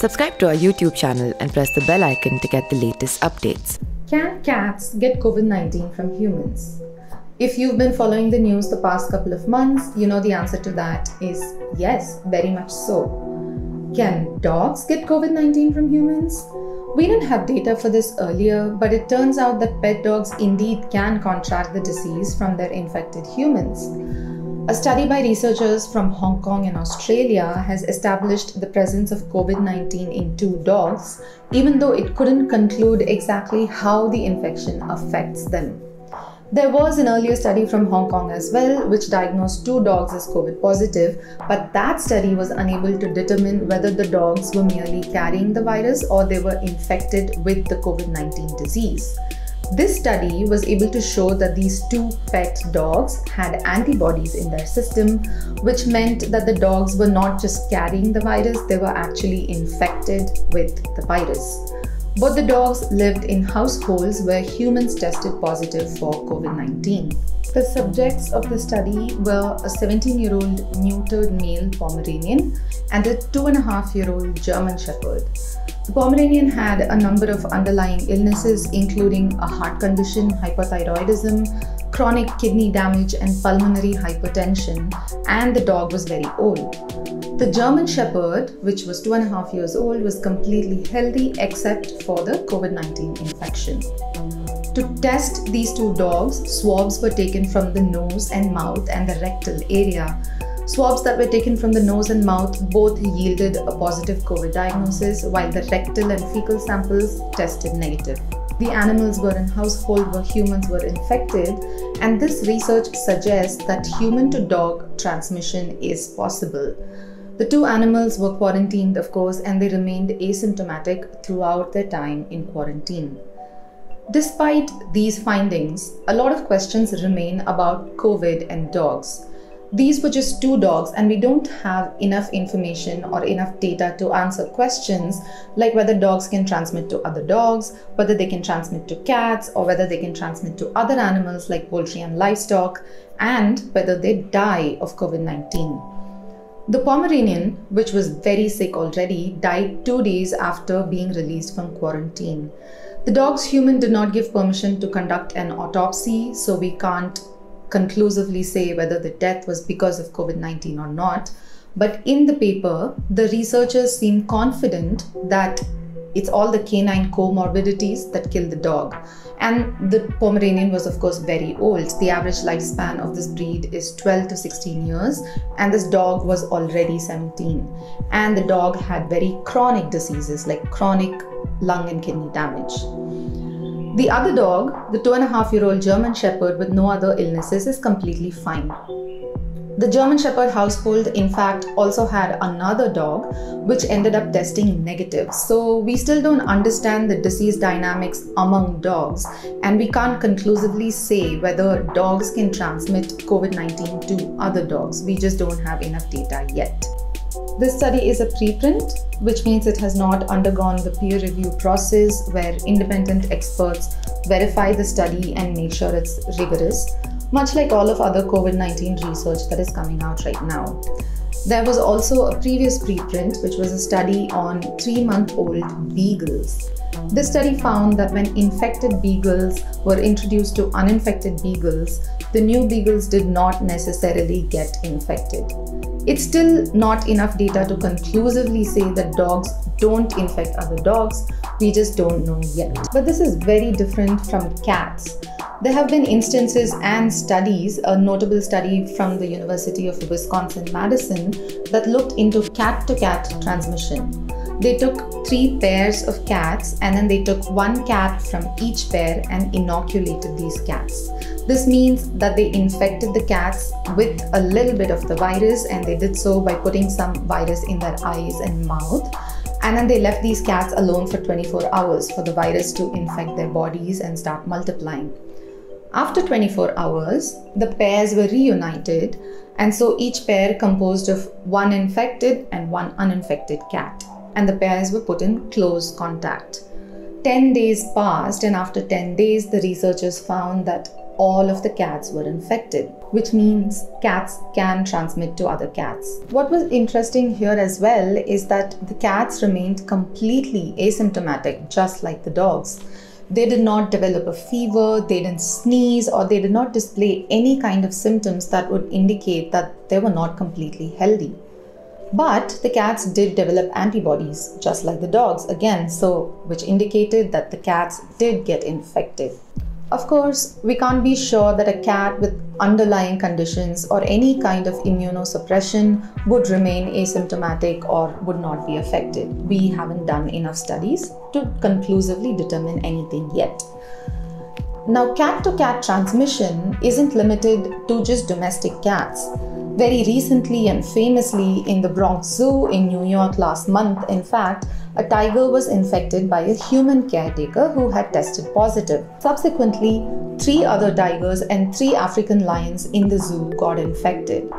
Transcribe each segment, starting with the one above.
Subscribe to our YouTube channel and press the bell icon to get the latest updates. Can cats get COVID-19 from humans? If you've been following the news the past couple of months, you know the answer to that is yes, very much so. Can dogs get COVID-19 from humans? We didn't have data for this earlier, but it turns out that pet dogs indeed can contract the disease from their infected humans. A study by researchers from Hong Kong and Australia has established the presence of COVID-19 in 2 dogs, even though it couldn't conclude exactly how the infection affects them. There was an earlier study from Hong Kong as well, which diagnosed 2 dogs as COVID positive, but that study was unable to determine whether the dogs were merely carrying the virus or they were infected with the COVID-19 disease. This study was able to show that these 2 pet dogs had antibodies in their system, which meant that the dogs were not just carrying the virus, they were actually infected with the virus. Both the dogs lived in households where humans tested positive for COVID-19. The subjects of the study were a 17-year-old neutered male Pomeranian and a 2.5-year-old German Shepherd. The Pomeranian had a number of underlying illnesses, including a heart condition, hypothyroidism, chronic kidney damage, and pulmonary hypertension, and the dog was very old. The German Shepherd, which was 2.5 years old, was completely healthy except for the COVID-19 infection. To test these 2 dogs, swabs were taken from the nose and mouth and the rectal area. Swabs that were taken from the nose and mouth both yielded a positive COVID diagnosis, while the rectal and fecal samples tested negative. The animals were in household where humans were infected, and this research suggests that human-to-dog transmission is possible. The 2 animals were quarantined, of course, and they remained asymptomatic throughout their time in quarantine. Despite these findings, a lot of questions remain about COVID and dogs. These were just 2 dogs, and we don't have enough information or enough data to answer questions like whether dogs can transmit to other dogs, whether they can transmit to cats, or whether they can transmit to other animals like poultry and livestock, and whether they die of COVID-19. The Pomeranian, which was very sick already, died 2 days after being released from quarantine. The dog's human did not give permission to conduct an autopsy, so we can't conclusively say whether the death was because of COVID-19 or not. But in the paper, the researchers seem confident that it's all the canine comorbidities that killed the dog. And the Pomeranian was, of course, very old. The average lifespan of this breed is 12 to 16 years, and this dog was already 17. And the dog had very chronic diseases like chronic lung and kidney damage. The other dog, the 2.5-year-old German Shepherd with no other illnesses, is completely fine. The German Shepherd household, in fact, also had another dog which ended up testing negative. So we still don't understand the disease dynamics among dogs, and we can't conclusively say whether dogs can transmit COVID-19 to other dogs. We just don't have enough data yet. This study is a preprint, which means it has not undergone the peer review process where independent experts verify the study and make sure it's rigorous, much like all of other COVID-19 research that is coming out right now. There was also a previous preprint, which was a study on 3-month-old beagles. This study found that when infected beagles were introduced to uninfected beagles, the new beagles did not necessarily get infected. It's still not enough data to conclusively say that dogs don't infect other dogs. We just don't know yet. But this is very different from cats. There have been instances and studies, a notable study from the University of Wisconsin-Madison that looked into cat-to-cat transmission. They took 3 pairs of cats, and then they took 1 cat from each pair and inoculated these cats. This means that they infected the cats with a little bit of the virus, and they did so by putting some virus in their eyes and mouth. And then they left these cats alone for 24 hours for the virus to infect their bodies and start multiplying. After 24 hours, the pairs were reunited, and so each pair composed of 1 infected and 1 uninfected cat, and the pairs were put in close contact. 10 days passed, and after 10 days, the researchers found that all of the cats were infected, which means cats can transmit to other cats. What was interesting here as well is that the cats remained completely asymptomatic, just like the dogs. They did not develop a fever, they didn't sneeze, or they did not display any kind of symptoms that would indicate that they were not completely healthy. But the cats did develop antibodies, just like the dogs again, which indicated that the cats did get infected. Of course, we can't be sure that a cat with underlying conditions or any kind of immunosuppression would remain asymptomatic or would not be affected. We haven't done enough studies to conclusively determine anything yet. Now, cat-to-cat transmission isn't limited to just domestic cats. Very recently and famously in the Bronx Zoo in New York last month, in fact, a tiger was infected by a human caretaker who had tested positive. Subsequently, 3 other tigers and 3 African lions in the zoo got infected.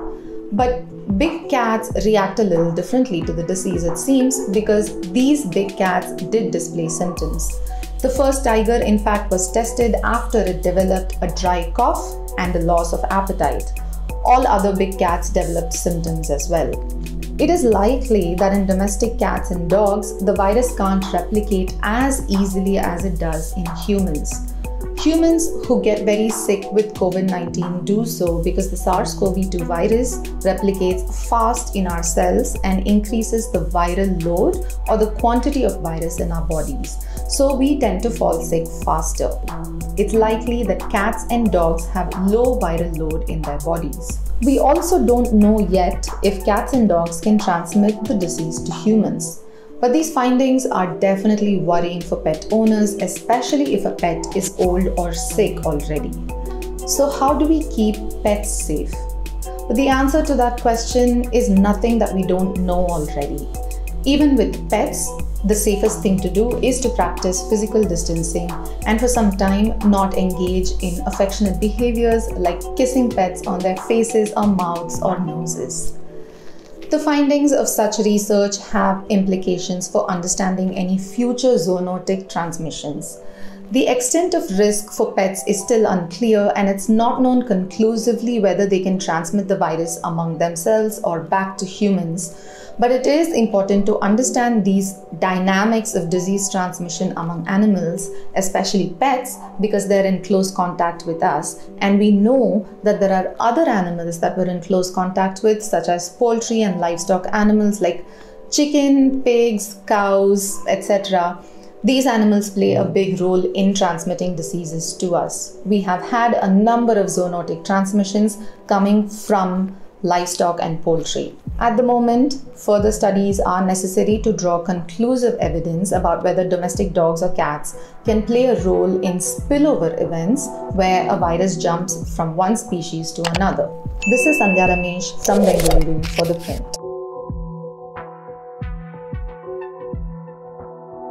But big cats react a little differently to the disease, it seems, because these big cats did display symptoms. The first tiger, in fact, was tested after it developed a dry cough and a loss of appetite. All other big cats developed symptoms as well. It is likely that in domestic cats and dogs, the virus can't replicate as easily as it does in humans. Humans who get very sick with COVID-19 do so because the SARS-CoV-2 virus replicates fast in our cells and increases the viral load or the quantity of virus in our bodies. So we tend to fall sick faster. It's likely that cats and dogs have low viral load in their bodies. We also don't know yet if cats and dogs can transmit the disease to humans. But these findings are definitely worrying for pet owners, especially if a pet is old or sick already. So how do we keep pets safe? But the answer to that question is nothing that we don't know already. Even with pets, the safest thing to do is to practice physical distancing and for some time not engage in affectionate behaviors like kissing pets on their faces or mouths or noses. The findings of such research have implications for understanding any future zoonotic transmissions. The extent of risk for pets is still unclear, and it's not known conclusively whether they can transmit the virus among themselves or back to humans. But it is important to understand these dynamics of disease transmission among animals, especially pets, because they're in close contact with us. And we know that there are other animals that we're in close contact with, such as poultry and livestock animals like chicken, pigs, cows, etc. These animals play a big role in transmitting diseases to us. We have had a number of zoonotic transmissions coming from livestock and poultry. At the moment, further studies are necessary to draw conclusive evidence about whether domestic dogs or cats can play a role in spillover events where a virus jumps from one species to another. This is Sandhya Ramesh from Bengaluru for The Print.